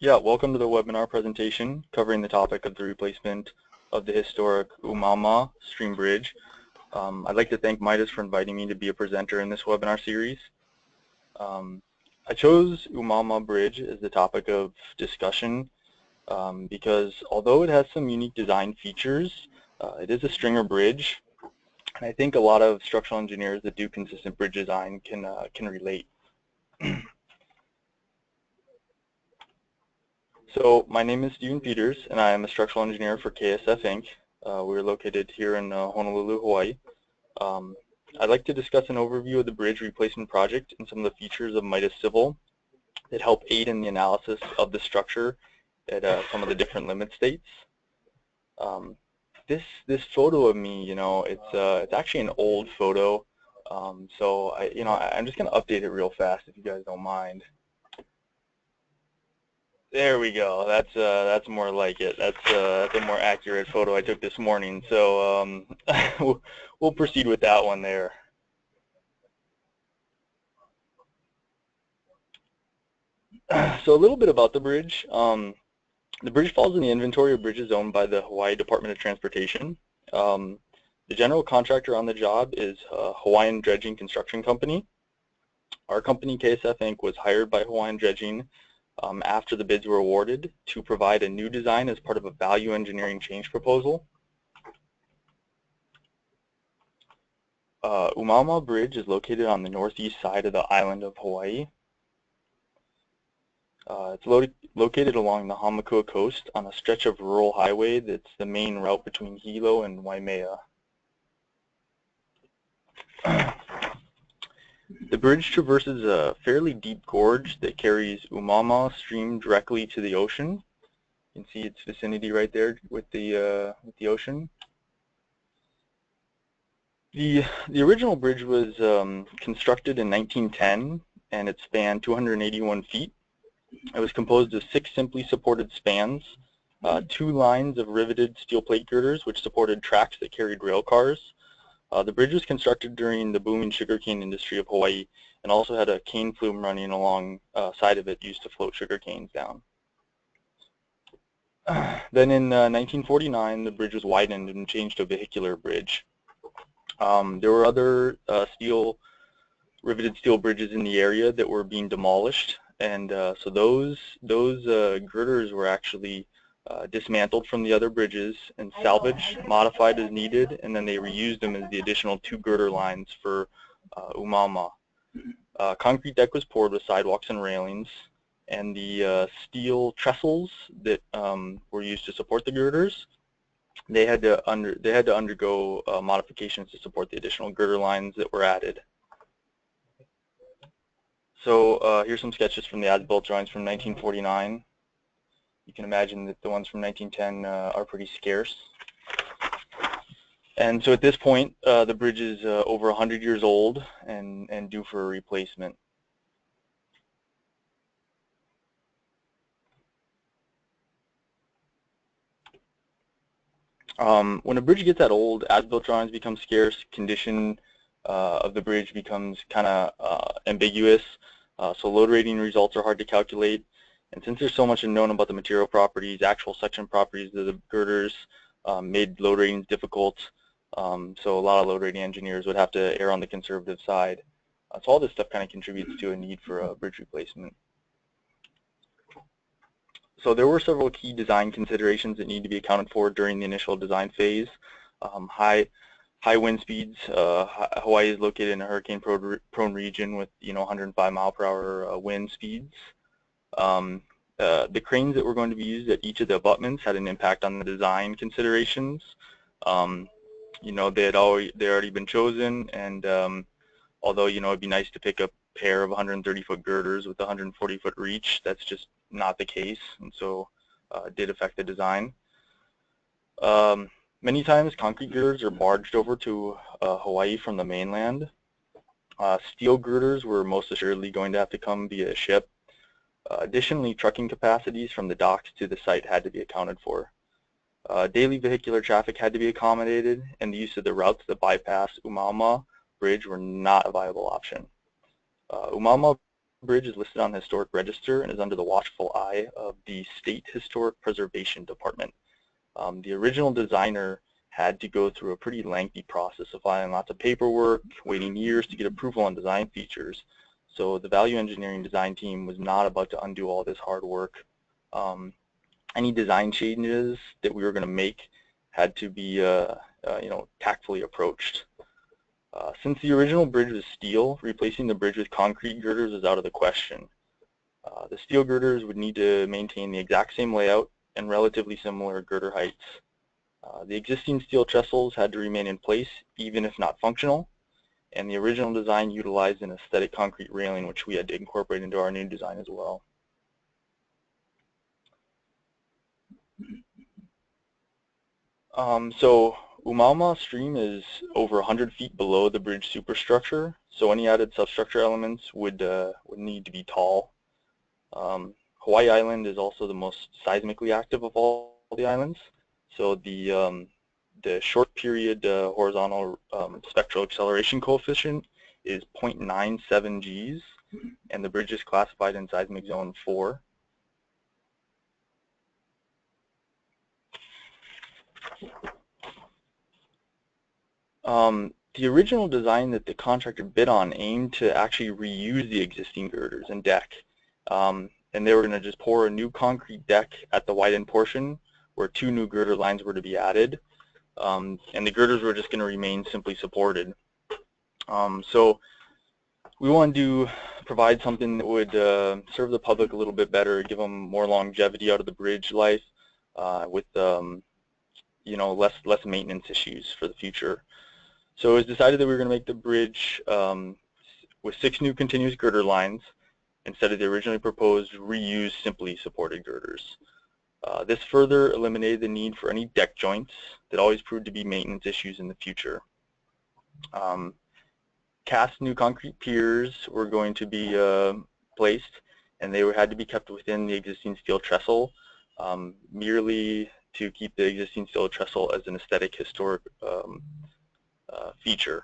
Yeah, welcome to the webinar presentation covering the topic of the replacement of the historic Umauma Stream Bridge. I'd like to thank MIDAS for inviting me to be a presenter in this webinar series. I chose Umauma Bridge as the topic of discussion because although it has some unique design features, it is a stringer bridge, and I think a lot of structural engineers that do consistent bridge design can relate. So my name is Piers, and I am a structural engineer for KSF Inc. We're located here in Honolulu, Hawaii. I'd like to discuss an overview of the bridge replacement project and some of the features of MIDAS Civil that help aid in the analysis of the structure at some of the different limit states. This photo of me, it's actually an old photo, so I'm just going to update it real fast if you guys don't mind. There we go. That's more like it. That's a more accurate photo I took this morning. So we'll proceed with that one there. So a little bit about the bridge. The bridge falls in the inventory of bridges owned by the Hawaii Department of Transportation. The general contractor on the job is Hawaiian Dredging Construction Company. Our company, KSF Inc., was hired by Hawaiian Dredging after the bids were awarded to provide a new design as part of a value engineering change proposal. Umauma Bridge is located on the northeast side of the island of Hawaii. It's located along the Hamakua coast on a stretch of rural highway that's the main route between Hilo and Waimea. The bridge traverses a fairly deep gorge that carries Umauma Stream directly to the ocean. You can see its vicinity right there with the ocean. The original bridge was constructed in 1910, and it spanned 281 feet. It was composed of 6 simply supported spans, 2 lines of riveted steel plate girders which supported tracks that carried rail cars. The bridge was constructed during the booming sugarcane industry of Hawaii and also had a cane flume running along side of it used to float sugar canes down. Then in 1949, the bridge was widened and changed to a vehicular bridge. There were other riveted steel bridges in the area that were being demolished, and so those girders were actually dismantled from the other bridges and salvaged, modified as needed, and then they reused them as the additional 2 girder lines for Umauma. Concrete deck was poured with sidewalks and railings, and the steel trestles that were used to support the girders, they had to undergo modifications to support the additional girder lines that were added. So here's some sketches from the as-built drawings from 1949. You can imagine that the ones from 1910 are pretty scarce. And so at this point, the bridge is over 100 years old and due for a replacement. When a bridge gets that old, as-built drawings become scarce, condition of the bridge becomes kind of ambiguous, so load rating results are hard to calculate. And since there's so much unknown about the material properties, actual section properties of the girders made load ratings difficult, so a lot of load rating engineers would have to err on the conservative side. So all this stuff kind of contributes to a need for a bridge replacement. So there were several key design considerations that need to be accounted for during the initial design phase. High wind speeds. Hawaii is located in a hurricane-prone region with 105 mile per hour wind speeds. The cranes that were going to be used at each of the abutments had an impact on the design considerations. They had already been chosen, and although it'd be nice to pick a pair of 130-foot girders with 140-foot reach, that's just not the case, and so it did affect the design. Many times concrete girders are barged over to Hawaii from the mainland. Steel girders were most assuredly going to have to come via ship. Additionally, trucking capacities from the docks to the site had to be accounted for. Daily vehicular traffic had to be accommodated, and the use of the routes that bypass Umauma Bridge were not a viable option. Umauma bridge is listed on the Historic Register and is under the watchful eye of the State Historic Preservation Department. The original designer had to go through a pretty lengthy process of filing lots of paperwork, waiting years to get approval on design features. So the value engineering design team was not about to undo all this hard work. Any design changes that we were going to make had to be tactfully approached. Since the original bridge was steel, replacing the bridge with concrete girders is out of the question. The steel girders would need to maintain the exact same layout and relatively similar girder heights. The existing steel trestles had to remain in place, even if not functional, and the original design utilized an aesthetic concrete railing, which we had to incorporate into our new design as well. So Umauma stream is over 100 feet below the bridge superstructure, so any added substructure elements would need to be tall. Hawaii Island is also the most seismically active of all the islands, so the short period horizontal spectral acceleration coefficient is 0.97 Gs, and the bridge is classified in seismic zone 4. The original design that the contractor bid on aimed to actually reuse the existing girders and deck, and they were going to just pour a new concrete deck at the widened portion where 2 new girder lines were to be added, and the girders were just going to remain simply supported. So we wanted to provide something that would serve the public a little bit better, give them more longevity out of the bridge life with less maintenance issues for the future. So it was decided that we were going to make the bridge with 6 new continuous girder lines instead of the originally proposed reused simply supported girders. This further eliminated the need for any deck joints that always proved to be maintenance issues in the future. Cast new concrete piers were going to be placed, and they had to be kept within the existing steel trestle, merely to keep the existing steel trestle as an aesthetic historic feature.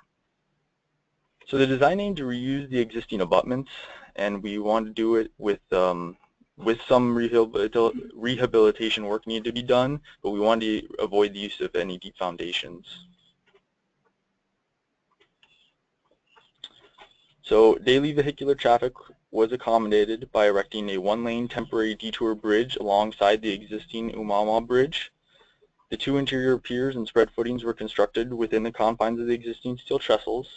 So the design aimed to reuse the existing abutments, and we wanted to do it with some rehabilitation work needed to be done, but we wanted to avoid the use of any deep foundations. So daily vehicular traffic was accommodated by erecting a 1-lane temporary detour bridge alongside the existing Umauma bridge. The 2 interior piers and spread footings were constructed within the confines of the existing steel trestles.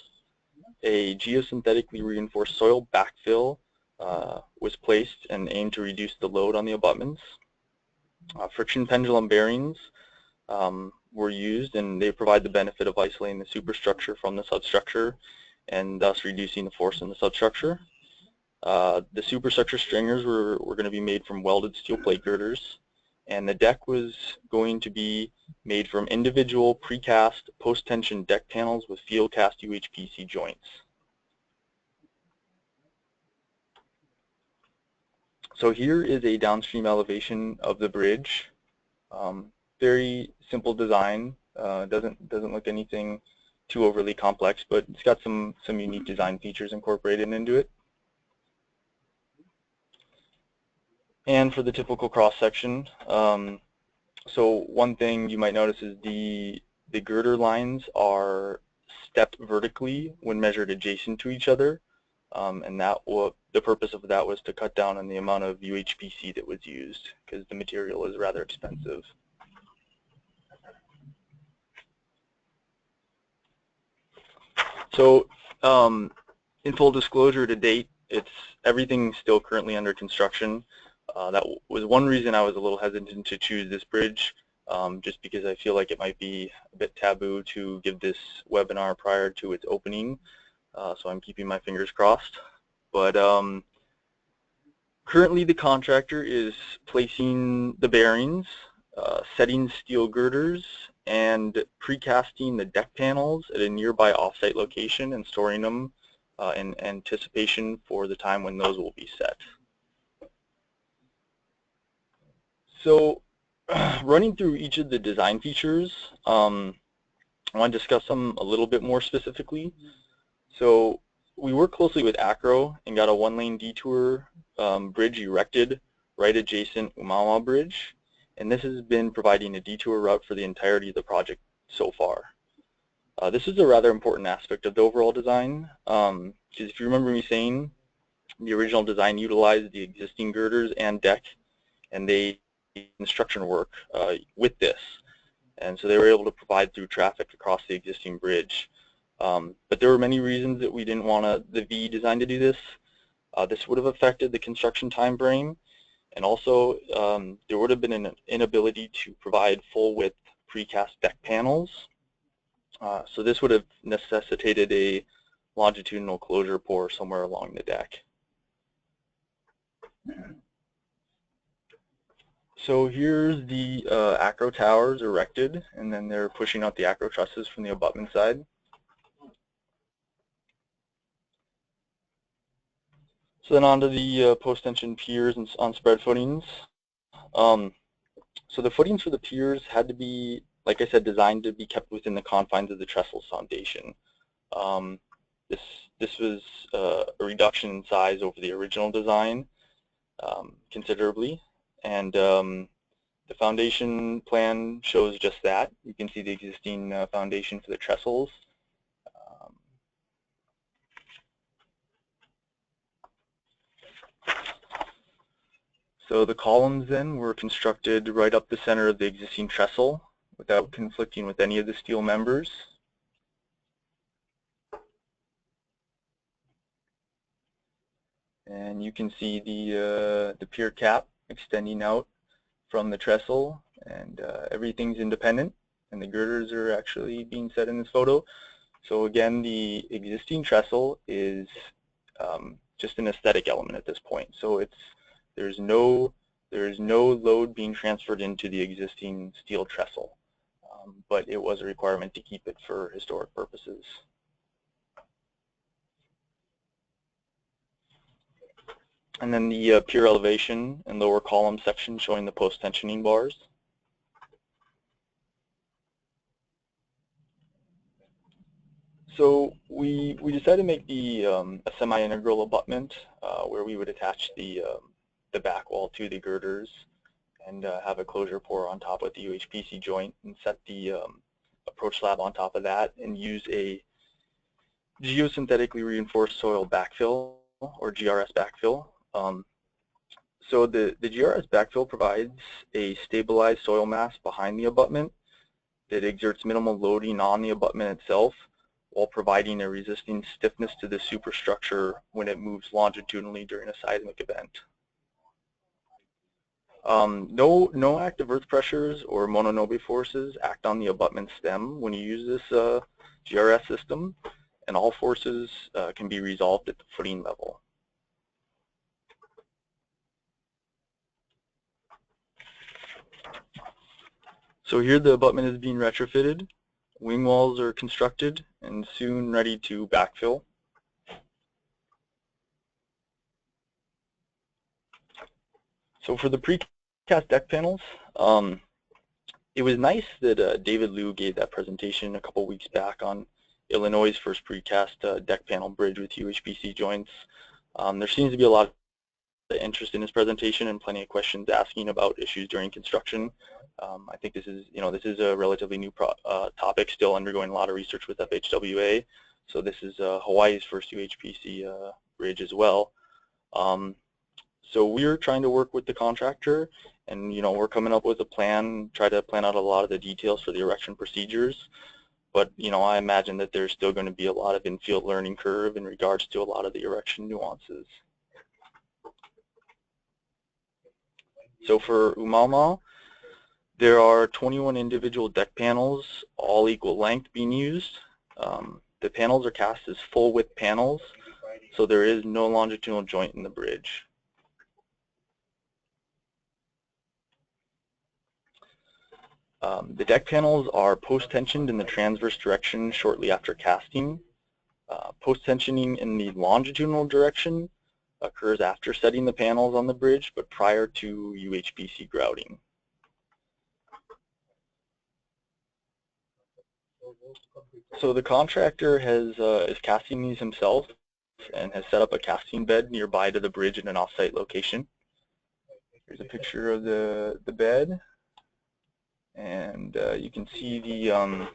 A geosynthetically reinforced soil backfill was placed and aimed to reduce the load on the abutments. Friction pendulum bearings were used, and they provide the benefit of isolating the superstructure from the substructure and thus reducing the force in the substructure. The superstructure stringers were going to be made from welded steel plate girders, and the deck was going to be made from individual precast post-tension deck panels with field cast UHPC joints. So here is a downstream elevation of the bridge. Very simple design. Doesn't look anything too overly complex, but it's got some unique design features incorporated into it. And for the typical cross section, so one thing you might notice is the girder lines are stepped vertically when measured adjacent to each other, and the purpose of that was to cut down on the amount of UHPC that was used, because the material is rather expensive. So in full disclosure, to date, everything's still currently under construction. That was one reason I was a little hesitant to choose this bridge, just because I feel like it might be a bit taboo to give this webinar prior to its opening, so I'm keeping my fingers crossed. But currently the contractor is placing the bearings, setting steel girders, and precasting the deck panels at a nearby offsite location and storing them in anticipation for the time when those will be set. So running through each of the design features, I want to discuss them a little bit more specifically. So we worked closely with Acro and got a one-lane detour bridge erected right adjacent Umauma Bridge, and this has been providing a detour route for the entirety of the project so far. This is a rather important aspect of the overall design, because if you remember me saying, the original design utilized the existing girders and deck, and they did construction work with this. And so they were able to provide through traffic across the existing bridge. But there were many reasons that we didn't want the VE design to do this. This would have affected the construction time frame, and also there would have been an inability to provide full width precast deck panels. So this would have necessitated a longitudinal closure pour somewhere along the deck. So here's the acro towers erected, and then they're pushing out the acro trusses from the abutment side. So then onto the post-tension piers and on spread footings. So the footings for the piers had to be, like I said, designed to be kept within the confines of the trestle foundation. This was a reduction in size over the original design considerably, and the foundation plan shows just that. You can see the existing foundation for the trestles. So the columns then were constructed right up the center of the existing trestle without conflicting with any of the steel members. And you can see the pier cap extending out from the trestle, and everything's independent, and the girders are actually being set in this photo. So again, the existing trestle is just an aesthetic element at this point. So there's no load being transferred into the existing steel trestle, but it was a requirement to keep it for historic purposes. And then the pier elevation and lower column section showing the post-tensioning bars. So we decided to make the a semi-integral abutment where we would attach the back wall to the girders and have a closure pour on top with the UHPC joint, and set the approach slab on top of that, and use a geosynthetically reinforced soil backfill, or GRS backfill. So the GRS backfill provides a stabilized soil mass behind the abutment that exerts minimal loading on the abutment itself, while providing a resisting stiffness to the superstructure when it moves longitudinally during a seismic event. No active earth pressures or mononobe forces act on the abutment stem when you use this GRS system, and all forces can be resolved at the footing level. So here the abutment is being retrofitted, wing walls are constructed, and soon ready to backfill. So for the precast deck panels, it was nice that David Liu gave that presentation a couple weeks back on Illinois' first precast deck panel bridge with UHPC joints. There seems to be a lot of interest in his presentation and plenty of questions asking about issues during construction. I think this is a relatively new topic, still undergoing a lot of research with FHWA. So this is Hawaii's first UHPC bridge as well. So we're trying to work with the contractor, and we're coming up with a plan, try to plan out a lot of the details for the erection procedures. But I imagine that there's still going to be a lot of in-field learning curve in regards to a lot of the erection nuances. So for Umauma, there are 21 individual deck panels, all equal length, being used. The panels are cast as full width panels, so there is no longitudinal joint in the bridge. The deck panels are post-tensioned in the transverse direction shortly after casting. Post-tensioning in the longitudinal direction occurs after setting the panels on the bridge, but prior to UHPC grouting. So the contractor is casting these himself, and has set up a casting bed nearby to the bridge in an off-site location. Here's a picture of the bed, and you can see the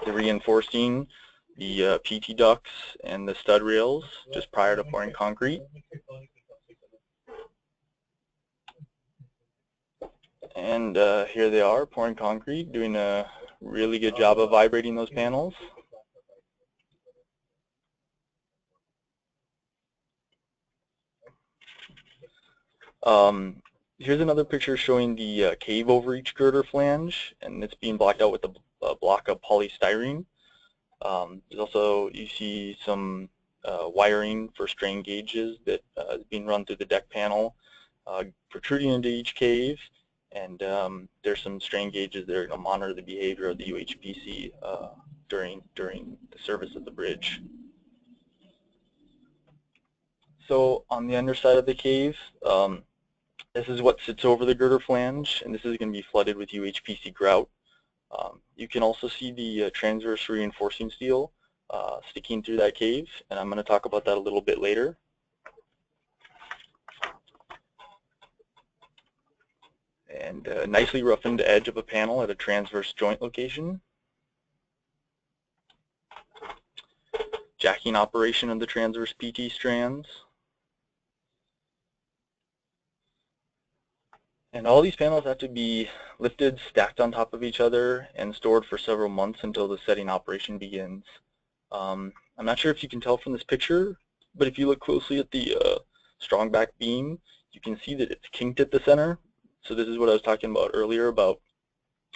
reinforcing, the PT ducts and the stud rails just prior to pouring concrete. And here they are pouring concrete, doing a really good job of vibrating those panels. Here's another picture showing the cave over each girder flange, and it's being blocked out with a block of polystyrene. There's also, you see some wiring for strain gauges that is being run through the deck panel, protruding into each cave, and there's some strain gauges that are going to monitor the behavior of the UHPC during the service of the bridge. So on the underside of the cave, this is what sits over the girder flange, and this is going to be flooded with UHPC grout. You can also see the transverse reinforcing steel sticking through that cave, and I'm going to talk about that a little bit later. And a nicely roughened edge of a panel at a transverse joint location. Jacking operation of the transverse PT strands. And all these panels have to be lifted, stacked on top of each other, and stored for several months until the setting operation begins. I'm not sure if you can tell from this picture, but if you look closely at the strong back beam, you can see that it's kinked at the center. So this is what I was talking about earlier about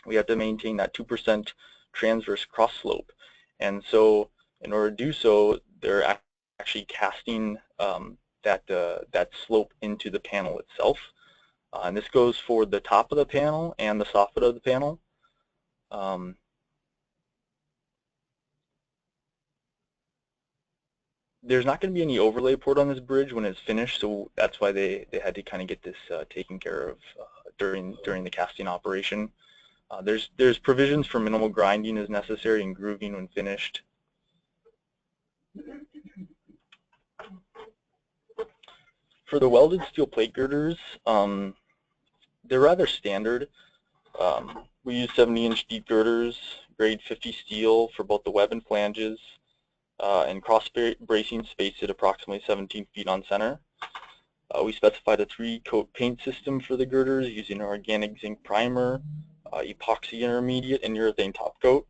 we have to maintain that 2% transverse cross slope. And so in order to do so, they're actually casting that slope into the panel itself. And this goes for the top of the panel and the soffit of the panel. There's not going to be any overlay poured on this bridge when it's finished, so that's why they had to kind of get this taken care of during the casting operation. There's provisions for minimal grinding as necessary and grooving when finished. For the welded steel plate girders, they're rather standard. We use 70-inch deep girders, grade 50 steel for both the web and flanges, and cross bracing spaced at approximately 17 feet on center. We specified a 3-coat paint system for the girders using an organic zinc primer, epoxy intermediate, and urethane top coat.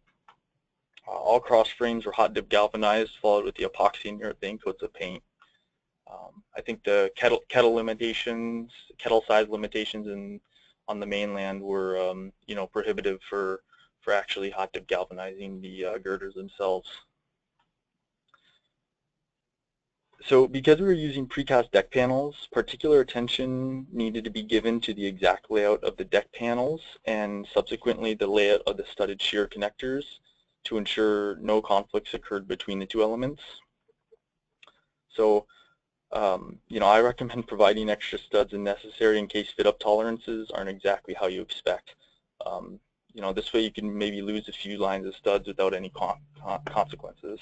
All cross frames were hot dip galvanized, followed with the epoxy and urethane coats of paint. I think the kettle size limitations on the mainland were prohibitive for actually hot dip galvanizing the girders themselves. So because we were using precast deck panels, particular attention needed to be given to the exact layout of the deck panels and subsequently the layout of the studded shear connectors to ensure no conflicts occurred between the two elements. So I recommend providing extra studs when necessary in case fit-up tolerances aren't exactly how you expect. This way you can maybe lose a few lines of studs without any consequences.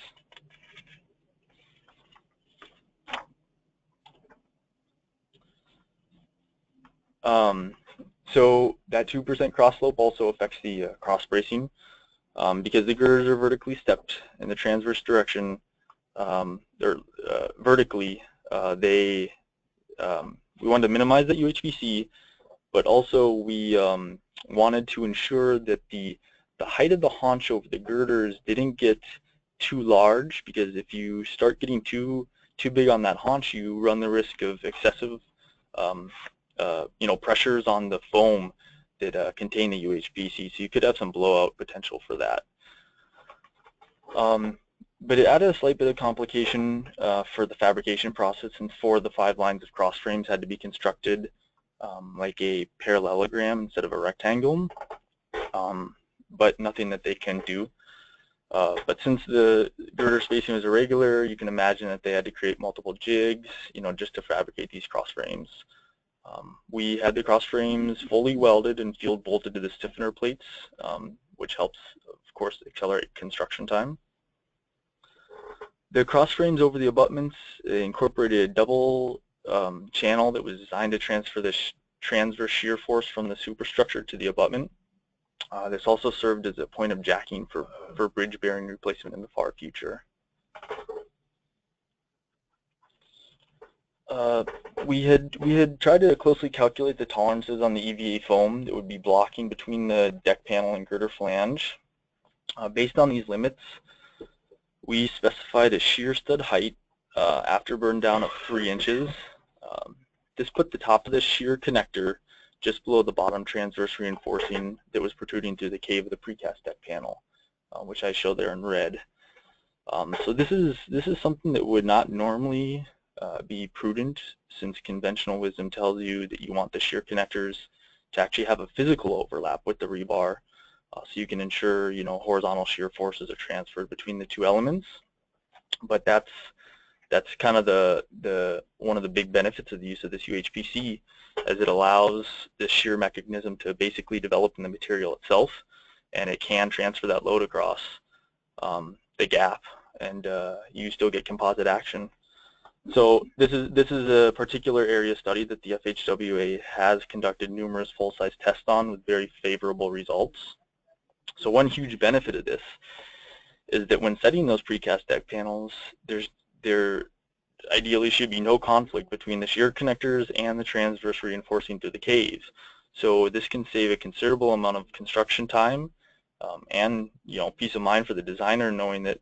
So that 2% cross slope also affects the cross bracing. Because the girders are vertically stepped in the transverse direction, they're vertically, we wanted to minimize that UHPC, but also we wanted to ensure that the height of the haunch over the girders didn't get too large, because if you start getting too big on that haunch, you run the risk of excessive pressures on the foam that contain the UHPC, so you could have some blowout potential for that. But it added a slight bit of complication for the fabrication process, and 4 of the 5 lines of cross frames had to be constructed like a parallelogram instead of a rectangle, but nothing that they can do. But since the girder spacing was irregular, you can imagine that they had to create multiple jigs, just to fabricate these cross frames. We had the cross frames fully welded and field bolted to the stiffener plates, which helps, of course, accelerate construction time. The cross frames over the abutments incorporated a double channel that was designed to transfer the transverse shear force from the superstructure to the abutment. This also served as a point of jacking for bridge bearing replacement in the far future. We had tried to closely calculate the tolerances on the EVA foam that would be blocking between the deck panel and girder flange. Based on these limits, we specified a shear stud height after burn down of 3 inches. This put the top of the shear connector just below the bottom transverse reinforcing that was protruding through the cave of the precast deck panel, which I show there in red. So this is something that would not normally be prudent, since conventional wisdom tells you that you want the shear connectors to actually have a physical overlap with the rebar, so you can ensure, you know, horizontal shear forces are transferred between the two elements. But that's kind of one of the big benefits of the use of this UHPC, as it allows the shear mechanism to basically develop in the material itself, and it can transfer that load across the gap, and you still get composite action. So this is a particular area study that the FHWA has conducted numerous full-size tests on with very favorable results. So one huge benefit of this is that when setting those precast deck panels, there ideally should be no conflict between the shear connectors and the transverse reinforcing through the caves. So this can save a considerable amount of construction time, and, you know, peace of mind for the designer, knowing that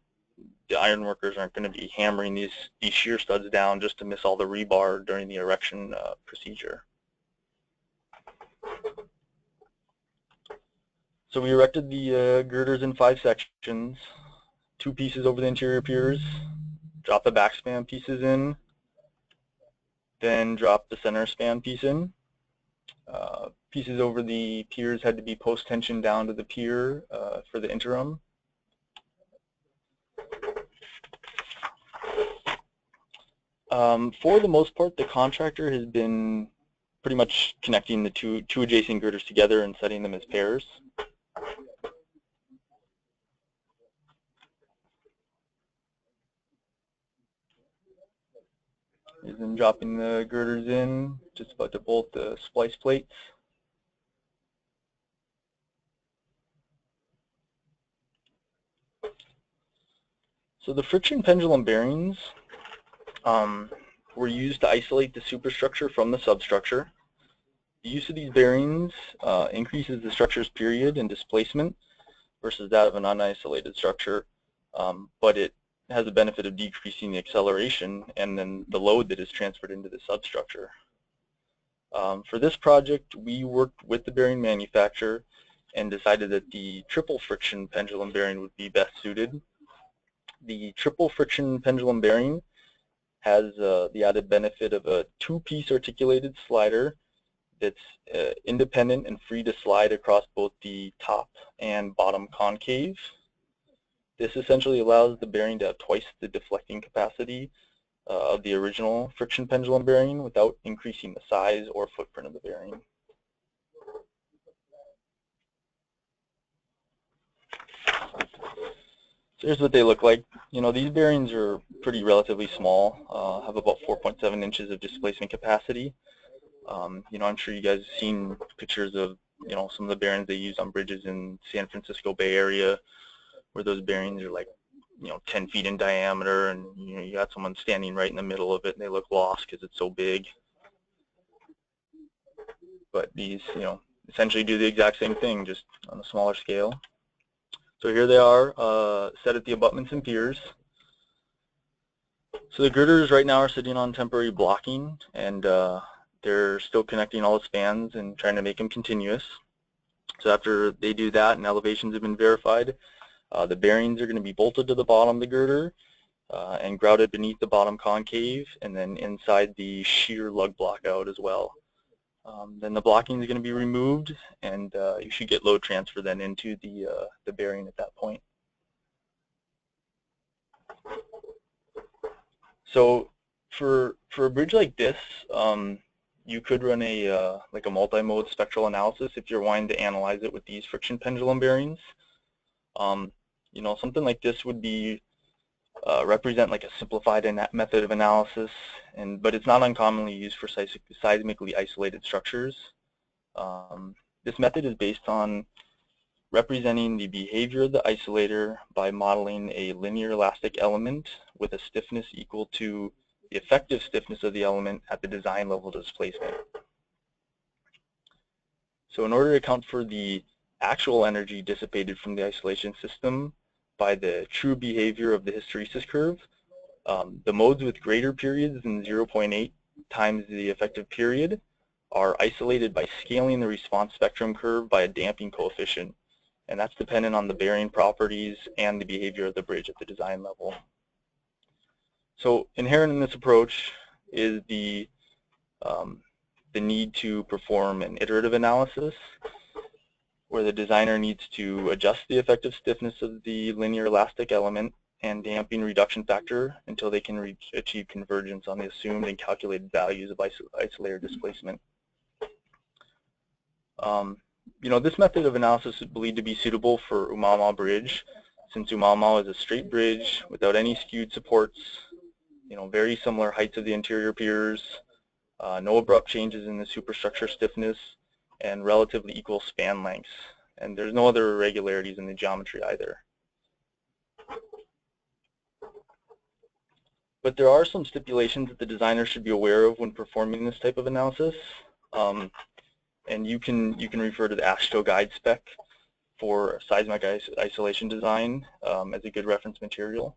the iron workers aren't going to be hammering these shear studs down just to miss all the rebar during the erection procedure. So we erected the girders in 5 sections, 2 pieces over the interior piers, drop the back span pieces in, then drop the center span piece in. Pieces over the piers had to be post-tensioned down to the pier for the interim. For the most part, the contractor has been pretty much connecting the two adjacent girders together and setting them as pairs. And then dropping the girders in, just about to bolt the splice plate. So the friction pendulum bearings were used to isolate the superstructure from the substructure. The use of these bearings increases the structure's period and displacement versus that of an unisolated structure, but it has the benefit of decreasing the acceleration and then the load that is transferred into the substructure. For this project, we worked with the bearing manufacturer and decided that the triple friction pendulum bearing would be best suited. The triple friction pendulum bearing has the added benefit of a 2-piece articulated slider that's independent and free to slide across both the top and bottom concave. This essentially allows the bearing to have twice the deflecting capacity of the original friction pendulum bearing without increasing the size or footprint of the bearing. So here's what they look like. You know, these bearings are pretty relatively small, have about 4.7 inches of displacement capacity. You know, I'm sure you guys have seen pictures of, you know, some of the bearings they use on bridges in San Francisco Bay Area, where those bearings are like, you know, 10 feet in diameter, and you know, you got someone standing right in the middle of it and they look lost because it's so big. But these, you know, essentially do the exact same thing, just on a smaller scale. So here they are, set at the abutments and piers. So the girders right now are sitting on temporary blocking, and they're still connecting all the spans and trying to make them continuous. So after they do that and elevations have been verified, the bearings are going to be bolted to the bottom of the girder and grouted beneath the bottom concave, and then inside the shear lug block out as well. Then the blocking is going to be removed, and you should get load transfer then into the bearing at that point. So for a bridge like this, you could run a like a multi-mode spectral analysis if you're wanting to analyze it with these friction pendulum bearings. You know, something like this would be represent like a simplified method of analysis, but it's not uncommonly used for seismically isolated structures. This method is based on representing the behavior of the isolator by modeling a linear elastic element with a stiffness equal to the effective stiffness of the element at the design level displacement. So in order to account for the actual energy dissipated from the isolation system by the true behavior of the hysteresis curve, the modes with greater periods than 0.8 times the effective period are isolated by scaling the response spectrum curve by a damping coefficient, and that's dependent on the bearing properties and the behavior of the bridge at the design level. So inherent in this approach is the need to perform an iterative analysis where the designer needs to adjust the effective stiffness of the linear elastic element and damping reduction factor until they can achieve convergence on the assumed and calculated values of isolator displacement. This method of analysis is believed to be suitable for Umauma bridge, since Umauma is a straight bridge without any skewed supports, very similar heights of the interior piers, no abrupt changes in the superstructure stiffness, and relatively equal span lengths. And there's no other irregularities in the geometry either. But there are some stipulations that the designer should be aware of when performing this type of analysis. And you can refer to the AASHTO guide spec for seismic isolation design as a good reference material.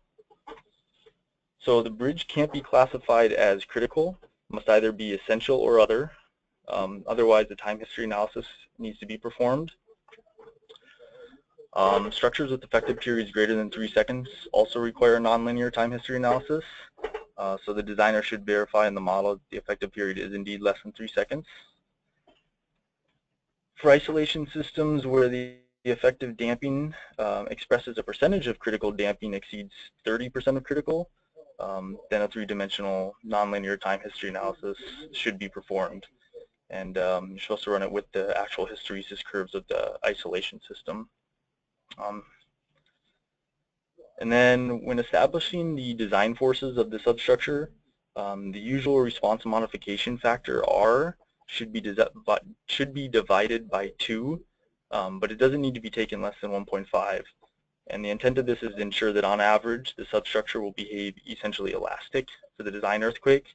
So the bridge can't be classified as critical, must either be essential or other. Otherwise, the time history analysis needs to be performed. Structures with effective periods greater than 3 seconds also require a nonlinear time history analysis. So the designer should verify in the model that the effective period is indeed less than 3 seconds. For isolation systems where the effective damping expressed as a percentage of critical damping exceeds 30% of critical, then a three-dimensional nonlinear time history analysis should be performed. And you're supposed to run it with the actual hysteresis curves of the isolation system. And then when establishing the design forces of the substructure, the usual response modification factor R should be divided by 2, but it doesn't need to be taken less than 1.5. And the intent of this is to ensure that on average the substructure will behave essentially elastic for the design earthquake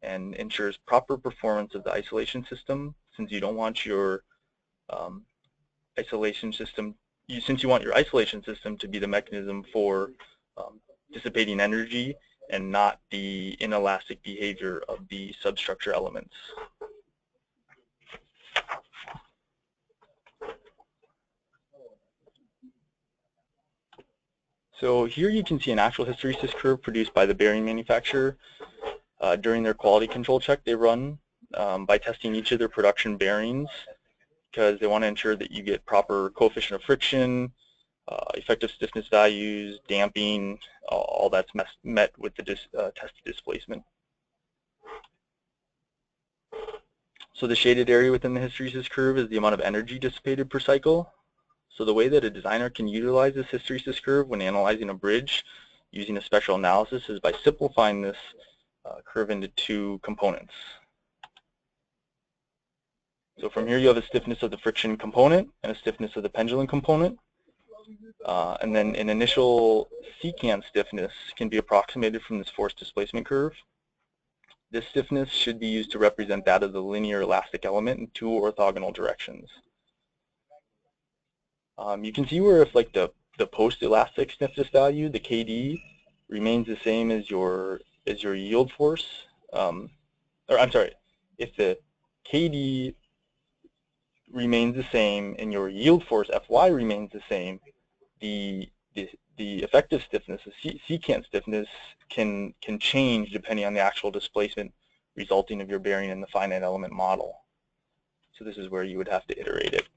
and ensures proper performance of the isolation system, since you don't want your isolation system to be the mechanism for dissipating energy and not the inelastic behavior of the substructure elements. So here you can see an actual hysteresis curve produced by the bearing manufacturer during their quality control check they run by testing each of their production bearings, because they want to ensure that you get proper coefficient of friction, effective stiffness values, damping, all that's met with the tested displacement. So the shaded area within the hysteresis curve is the amount of energy dissipated per cycle. So the way that a designer can utilize this hysteresis curve when analyzing a bridge using a spectral analysis is by simplifying this curve into 2 components. So from here you have a stiffness of the friction component and a stiffness of the pendulum component. And then an initial secant stiffness can be approximated from this force displacement curve. This stiffness should be used to represent that of the linear elastic element in 2 orthogonal directions. You can see where if like the post-elastic stiffness value, the KD, remains the same as your yield force, if the KD remains the same and your yield force Fy remains the same, the effective stiffness, the secant stiffness, can change depending on the actual displacement resulting of your bearing in the finite element model. So this is where you would have to iterate it.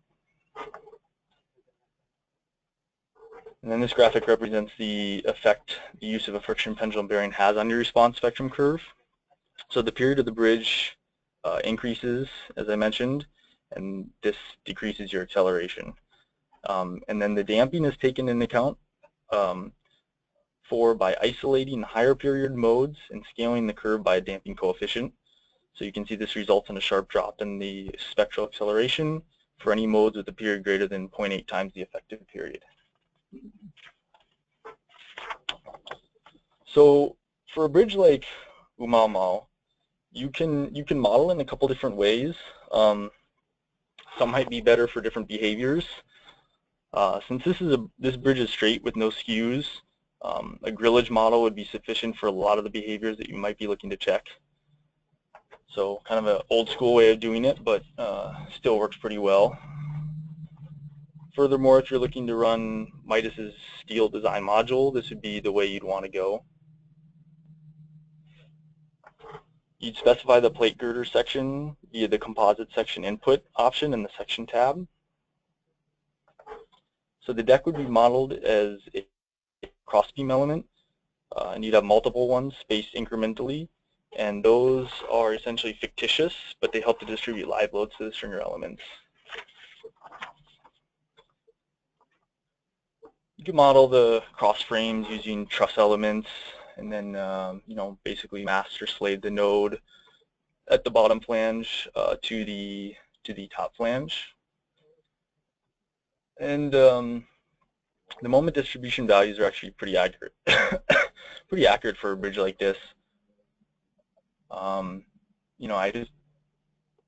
And then this graphic represents the effect the use of a friction pendulum bearing has on your response spectrum curve. So the period of the bridge increases, as I mentioned, and this decreases your acceleration. And then the damping is taken into account for by isolating higher period modes and scaling the curve by a damping coefficient. So you can see this results in a sharp drop in the spectral acceleration for any modes with a period greater than 0.8 times the effective period. So for a bridge like Umauma, you can model in a couple different ways. Some might be better for different behaviors. Since this bridge is straight with no skews, a grillage model would be sufficient for a lot of the behaviors that you might be looking to check. So kind of an old school way of doing it, but still works pretty well. Furthermore, if you're looking to run MIDAS's steel design module, this would be the way you'd want to go. You'd specify the plate girder section via the composite section input option in the section tab. So the deck would be modeled as a crossbeam element, and you'd have multiple ones spaced incrementally, and those are essentially fictitious, but they help to distribute live loads to the stringer elements. You can model the cross frames using truss elements, and then basically master slave the node at the bottom flange to the top flange. And the moment distribution values are actually pretty accurate, pretty accurate for a bridge like this. I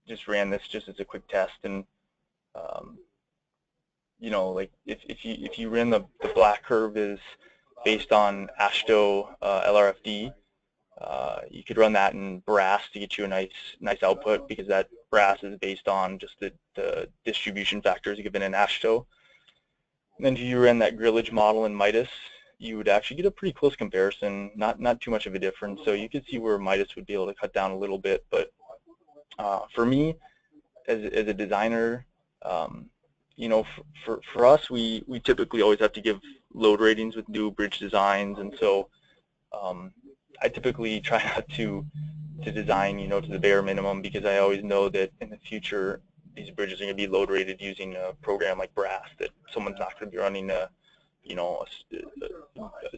just ran this just as a quick test, and like if you ran the black curve is based on AASHTO LRFD, you could run that in brass to get you a nice output, because that brass is based on just the distribution factors given in AASHTO. And then if you ran that grillage model in MIDAS, you would actually get a pretty close comparison, not too much of a difference. So you could see where MIDAS would be able to cut down a little bit. But for me, as a designer, for us, we typically always have to give load ratings with new bridge designs, and so I typically try not to design, to the bare minimum, because I always know that in the future these bridges are going to be load rated using a program like brass, that someone's not going to be running a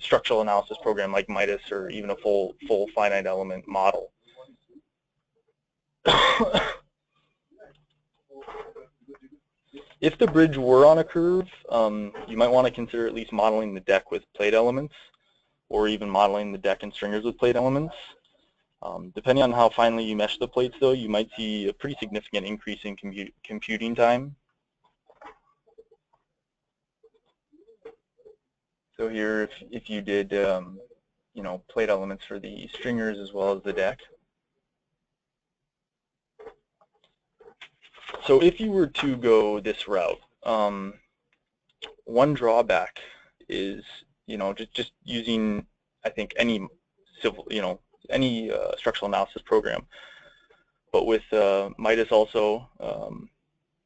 structural analysis program like MIDAS, or even a full finite element model. If the bridge were on a curve, you might want to consider at least modeling the deck with plate elements, or even modeling the deck and stringers with plate elements. Depending on how finely you mesh the plates, though, you might see a pretty significant increase in computing time. So here, if you did, plate elements for the stringers as well as the deck. So if you were to go this route, one drawback is, just using, I think, any civil, any structural analysis program. But with MIDAS also,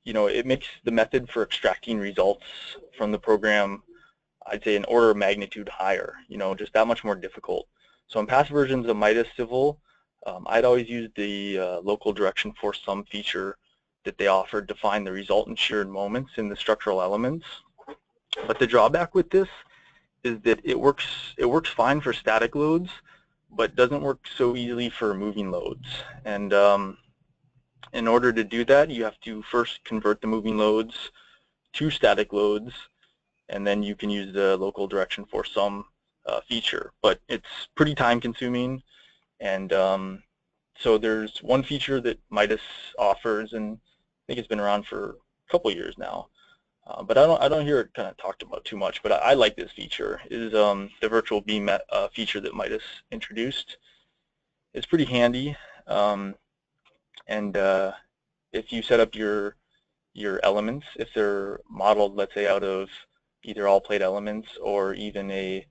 it makes the method for extracting results from the program, I'd say, an order of magnitude higher, just that much more difficult. So in past versions of MIDAS Civil, I'd always use the local direction for some feature that they offered to find the resultant sheared moments in the structural elements. But the drawback with this is that it works fine for static loads, but doesn't work so easily for moving loads. And in order to do that, you have to first convert the moving loads to static loads, and then you can use the local direction for some feature. But it's pretty time consuming, and so there's one feature that MIDAS offers, and I think it's been around for a couple years now. But I don't hear it kind of talked about too much, but I like this feature. It is the virtual beam feature that MIDAS introduced. It's pretty handy, and if you set up your elements, if they're modeled, let's say, out of either all plate elements, or even if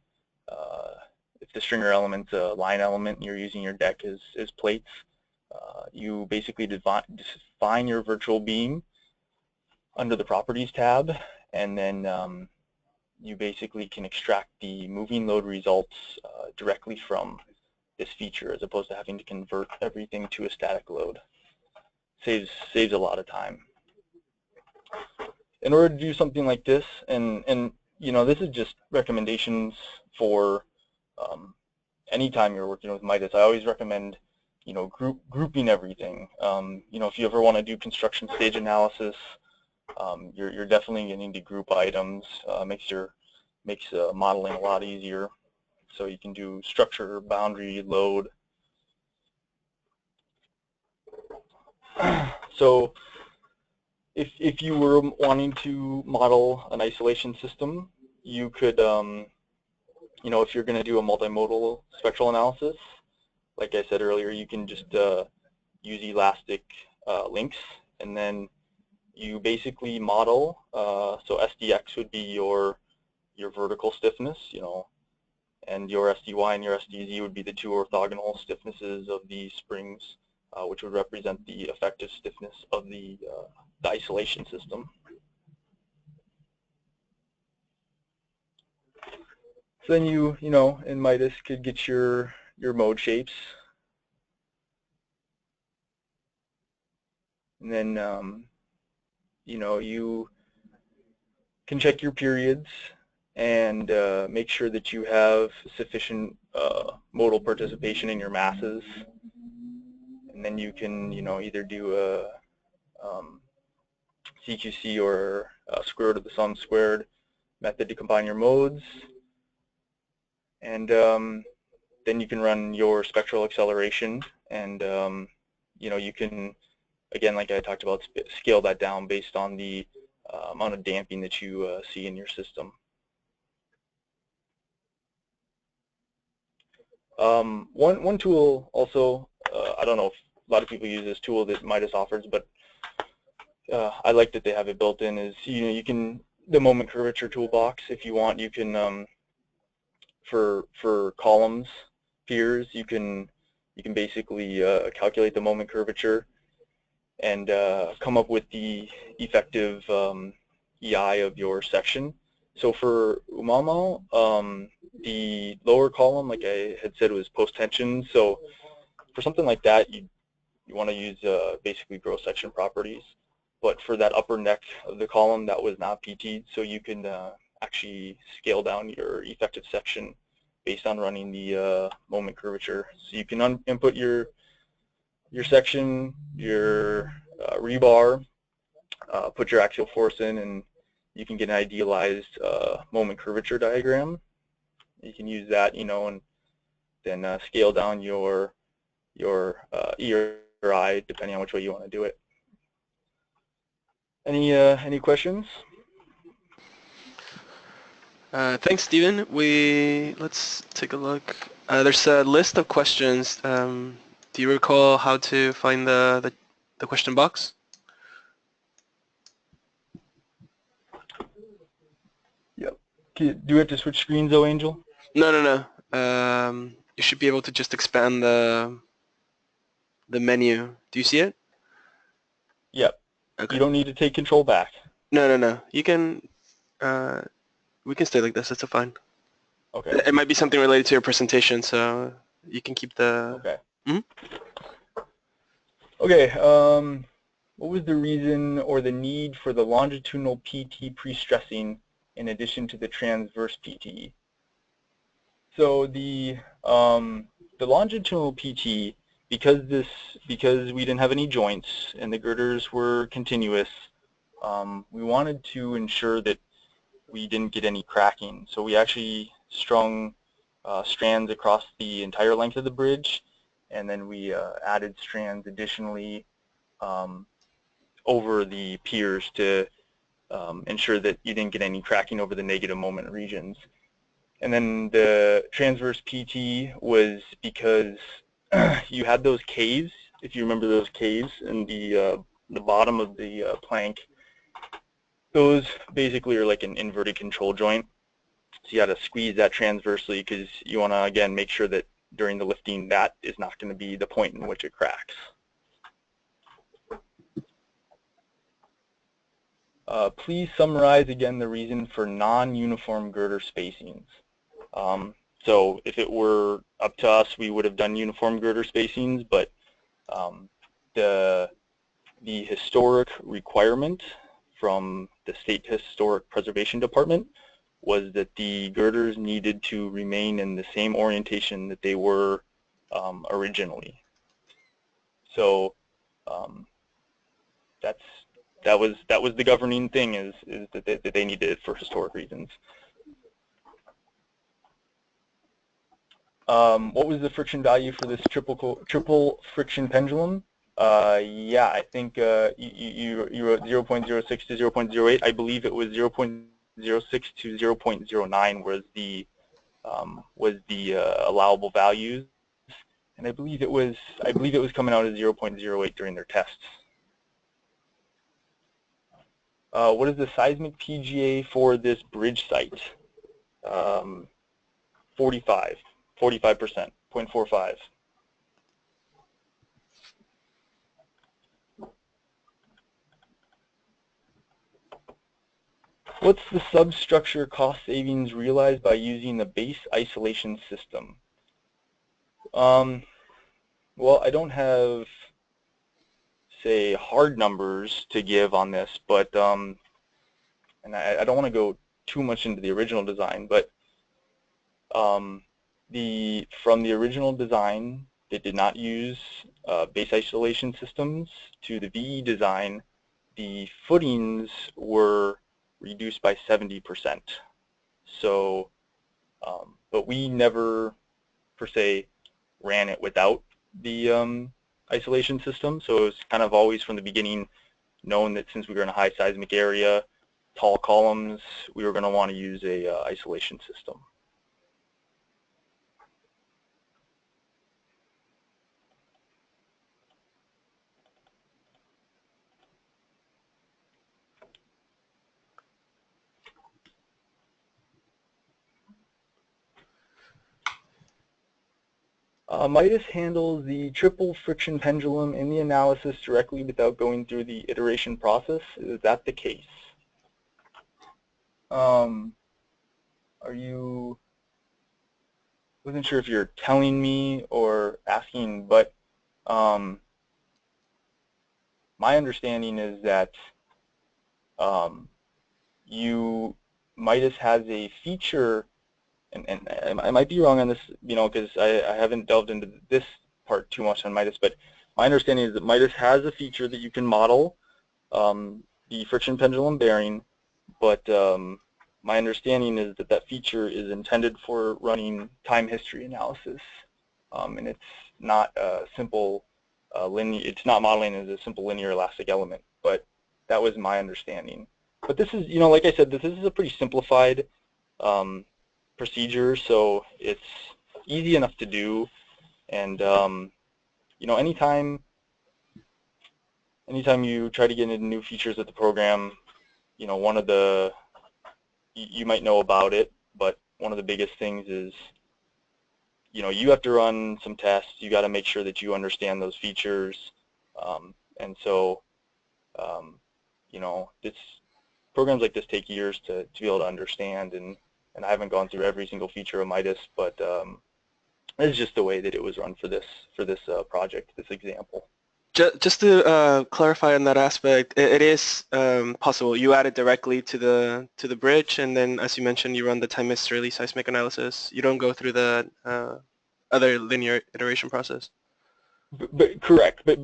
the stringer element's a line element and you're using your deck as plates, you basically define your virtual beam under the Properties tab, and then you basically can extract the moving load results directly from this feature, as opposed to having to convert everything to a static load. Saves a lot of time. In order to do something like this, and this is just recommendations for anytime you're working with MIDAS, I always recommend, grouping everything. If you ever want to do construction stage analysis, you're definitely going to need to group items. Makes modeling a lot easier. So you can do structure, boundary, load. So if you were wanting to model an isolation system, you could, if you're going to do a multimodal spectral analysis, like I said earlier, you can just use elastic links, and then you basically model. So SDX would be your vertical stiffness, and your SDY and your SDZ would be the two orthogonal stiffnesses of the springs, which would represent the effective stiffness of the isolation system. So then in MIDAS could get your mode shapes. And then, you can check your periods and make sure that you have sufficient modal participation in your masses. And then you can, either do a CQC or square root of the sum squared method to combine your modes. And then you can run your spectral acceleration, and you can, again, like I talked about, scale that down based on the amount of damping that you see in your system. One tool also, I don't know if a lot of people use this tool that MIDAS offers, but I like that they have it built in, is you can, the moment curvature toolbox, if you want, you can for columns, piers, you can basically calculate the moment curvature and come up with the effective EI of your section. So for Umauma, the lower column, like I had said, was post-tension. So for something like that, you want to use basically gross section properties. But for that upper neck of the column, that was not PT'd, so you can actually scale down your effective section based on running the moment curvature. So you can input your section, your rebar, put your axial force in, and you can get an idealized moment curvature diagram. You can use that, and then scale down your E or I, depending on which way you want to do it. Any questions? Thanks, Steven. Let's take a look. There's a list of questions. Do you recall how to find the question box? Yep. Do we have to switch screens though, Angel? No. You should be able to just expand the menu. Do you see it? Yep. Okay. You don't need to take control back. No. You can. We can stay like this. That's fine. Okay. It might be something related to your presentation, so you can keep the. Okay. Mm-hmm. Okay. What was the reason or the need for the longitudinal PT pre-stressing in addition to the transverse PT? So the longitudinal PT, because we didn't have any joints and the girders were continuous, we wanted to ensure that we didn't get any cracking. So we actually strung strands across the entire length of the bridge, and then we added strands additionally over the piers to ensure that you didn't get any cracking over the negative moment regions. And then the transverse PT was because you had those caves, if you remember those caves in the bottom of the plank. Those basically are like an inverted control joint. So you had to squeeze that transversely because you want to, again, make sure that during the lifting that is not going to be the point in which it cracks. Please summarize again the reason for non-uniform girder spacings. So if it were up to us, we would have done uniform girder spacings, but the historic requirement from the State Historic Preservation Department was that the girders needed to remain in the same orientation that they were originally. So that was the governing thing, is that they needed it for historic reasons. What was the friction value for this triple friction pendulum? Yeah, I think you wrote 0.06 to 0.08. I believe it was 0.06 to 0.09 was the allowable values, and I believe it was coming out as 0.08 during their tests. What is the seismic PGA for this bridge site? 45%, 0.45. What's the substructure cost savings realized by using the base isolation system? Well, I don't have, say, hard numbers to give on this, but and I don't want to go too much into the original design, but from the original design, it did not use base isolation systems. To the VE design, the footings were reduced by 70%. So, but we never, per se, ran it without the isolation system. So it was kind of always from the beginning known that since we were in a high seismic area, tall columns, we were going to want to use a isolation system. MIDAS handles the triple friction pendulum in the analysis directly without going through the iteration process. Is that the case? Wasn't sure if you're telling me or asking, but my understanding is that MIDAS has a feature, and I might be wrong on this, because I haven't delved into this part too much on MIDAS, but my understanding is that MIDAS has a feature that you can model the friction pendulum bearing, but my understanding is that that feature is intended for running time history analysis, and it's not a simple it's not modeling as a simple linear elastic element, but that was my understanding. But this is, like I said, this is a pretty simplified procedure, so it's easy enough to do, and anytime you try to get into new features of the program, one of the, you might know about it, but one of the biggest things is, you have to run some tests. You got to make sure that you understand those features, and so programs like this take years to be able to understand, and I haven't gone through every single feature of MIDAS, but it's just the way that it was run for this project, this example. Just to clarify on that aspect, it is possible you add it directly to the bridge, and then, as you mentioned, you run the time history seismic analysis. You don't go through the other linear iteration process. But correct, but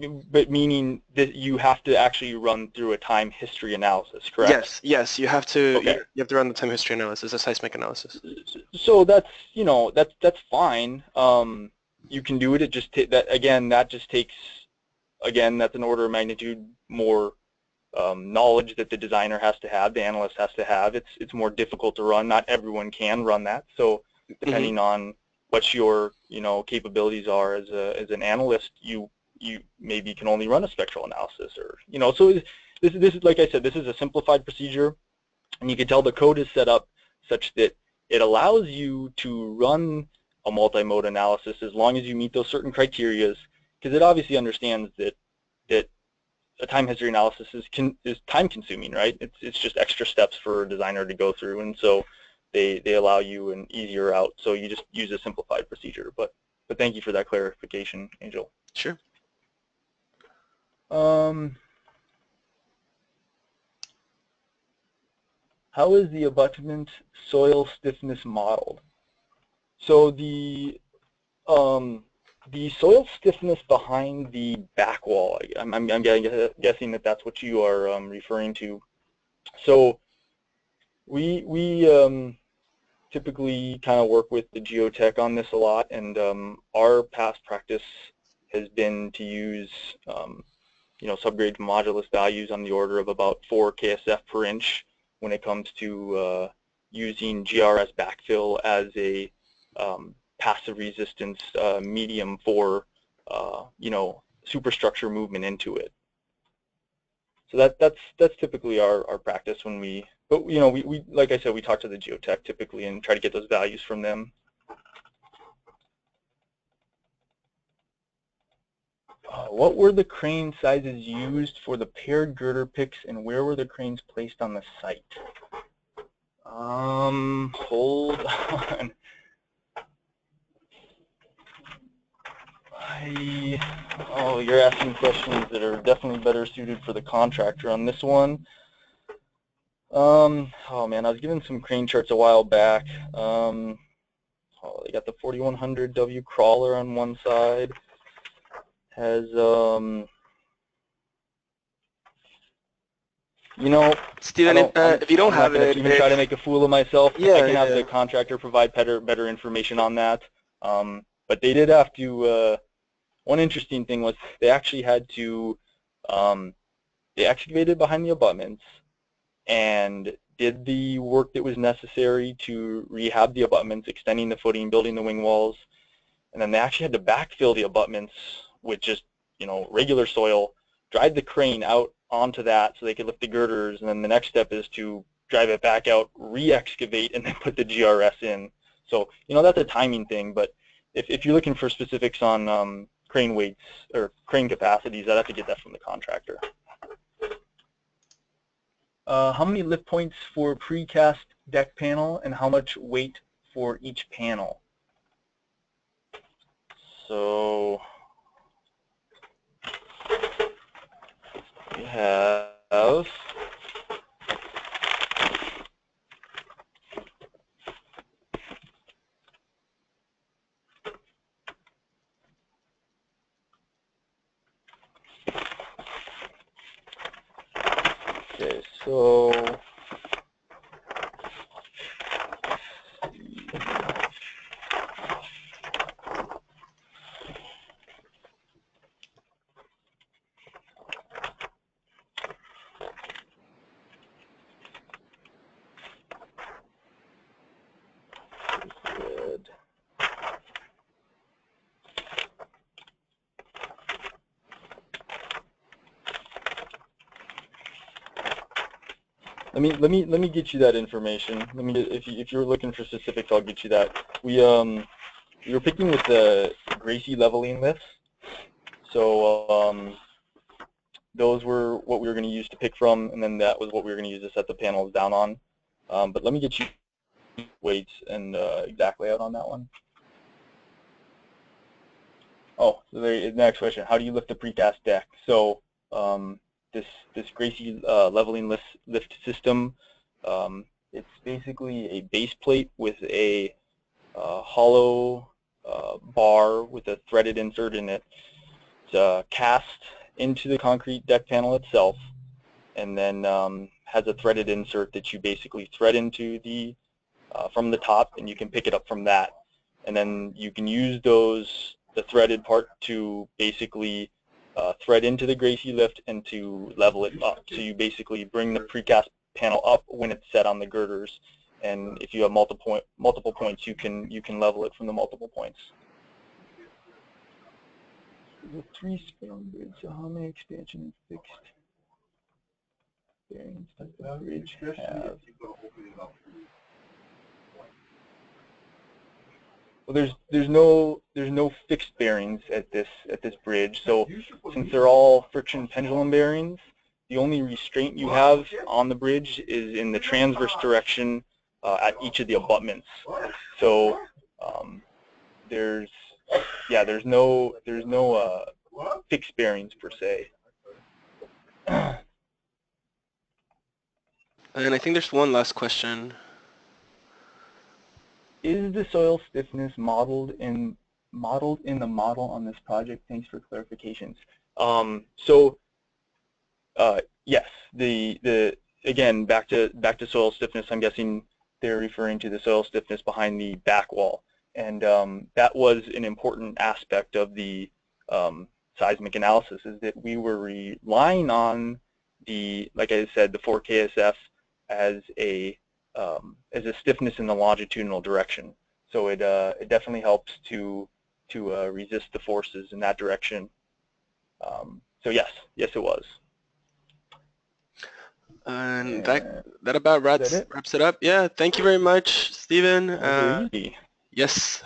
meaning that you have to actually run through a time history analysis, correct? Yes, you have to. Okay. You have to run the time history analysis, a seismic analysis. So that's that's fine. You can do it. It just that just takes, that's an order of magnitude more knowledge that the designer has to have, the analyst has to have. It's more difficult to run. Not everyone can run that. So depending on what your capabilities are as an analyst, you maybe can only run a spectral analysis, or so this is, like I said, this is a simplified procedure, and you can tell the code is set up such that it allows you to run a multi-mode analysis as long as you meet those certain criteria, because it obviously understands that a time history analysis is time consuming, right? It's just extra steps for a designer to go through, and so they allow you an easier route, so you just use a simplified procedure. But thank you for that clarification, Angel. Sure. how is the abutment soil stiffness modeled? So the soil stiffness behind the back wall, I'm guessing that that's what you are referring to. So we typically kind of work with the geotech on this a lot, and our past practice has been to use subgrade modulus values on the order of about 4 KSF per inch when it comes to using GRS Backfill as a passive resistance medium for superstructure movement into it. So that's typically our practice when we, but we like I said, we talk to the geotech typically and try to get those values from them. What were the crane sizes used for the paired girder picks, and where were the cranes placed on the site? Hold on. Oh, you're asking questions that are definitely better suited for the contractor on this one. Oh man, I was given some crane charts a while back. Oh, they got the 4100 W crawler on one side. Has Steven, if you don't have it, even try to make a fool of myself. Yeah, I can have the contractor provide better information on that. But they did have to. One interesting thing was they actually had to. They excavated behind the abutments and did the work that was necessary to rehab the abutments, extending the footing, building the wing walls, and then they actually had to backfill the abutments with just regular soil, drive the crane out onto that so they could lift the girders, and then the next step is to drive it back out, re-excavate, and then put the GRS in. So that's a timing thing, but if you're looking for specifics on crane weights or crane capacities, I'd have to get that from the contractor. How many lift points for precast deck panel, and how much weight for each panel? So we have okay, so good. Let me get you that information. If you're looking for specifics, I'll get you that. We were picking with the Gracie leveling lifts, so those were what we were going to use to pick from, and then that was what we were going to use to set the panels down on. But let me get you weights and exact layout on that one. Oh, so the next question: how do you lift the precast deck? So this Gracie leveling lift system, it's basically a base plate with a hollow bar with a threaded insert in it. It's cast into the concrete deck panel itself, and then has a threaded insert that you basically thread into the from the top, and you can pick it up from that. And then you can use the threaded part to basically thread into the Gracie lift and to level it up. So you basically bring the precast panel up when it's set on the girders, and if you have multiple points, you can level it from the multiple points. The 3-span bridge, so how many expansion and fixed bearings does the bridge have? Well, there's no fixed bearings at this bridge. So since they're all friction pendulum bearings, the only restraint you have on the bridge is in the transverse direction at each of the abutments. So there's no fixed bearings per se. And I think there's one last question. Is the soil stiffness modeled in the model on this project? Thanks for clarifications. Yes, again, back to soil stiffness. I'm guessing they're referring to the soil stiffness behind the back wall, and that was an important aspect of the seismic analysis. Is that we were relying on like I said, the 4 KSF as a stiffness in the longitudinal direction. So it definitely helps to resist the forces in that direction. So yes, it was. And that about wraps it up. Yeah, thank you very much, Stephen. Very easy. Yes.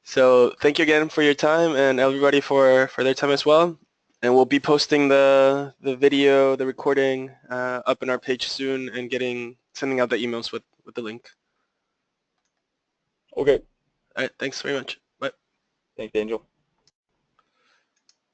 So thank you again for your time, and everybody for their time as well. And we'll be posting the video, the recording up in our page soon, and sending out the emails with the link. Okay. All right, thanks very much. Bye. Thanks, Angel.